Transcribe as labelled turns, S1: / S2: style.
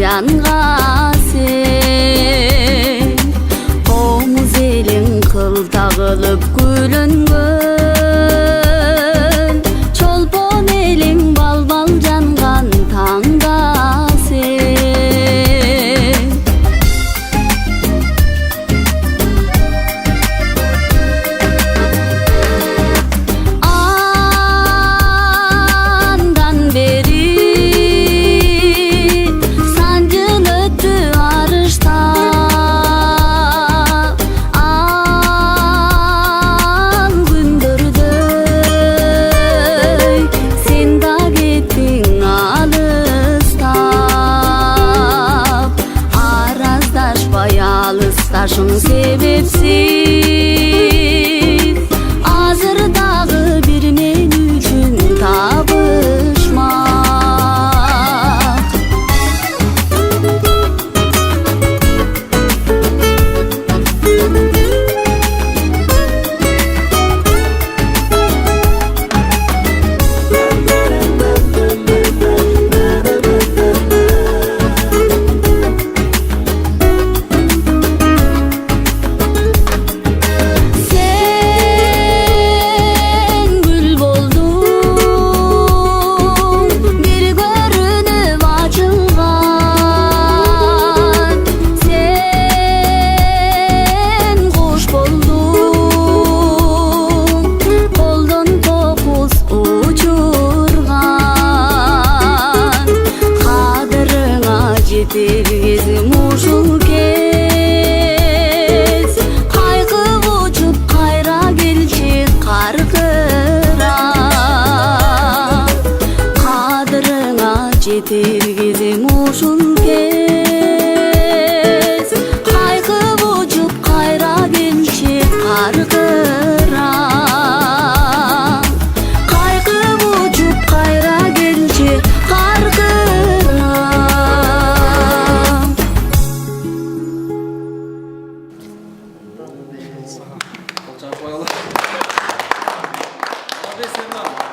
S1: жанга сен комуз элиң кылта кылып күлөнгөн чолпон элиң балбал жанган таңда сен андан бери алысташың себепсиз азыр дагы бир мен үчүн табышмак жетергизим ушул кез кайгып учуп кайра келчи каркыра кадырыңа жетергизим ушул кез кайгып учуп кайра келчи каркыра кайгып учуп кайра келчи каркыра.
S2: Молодец,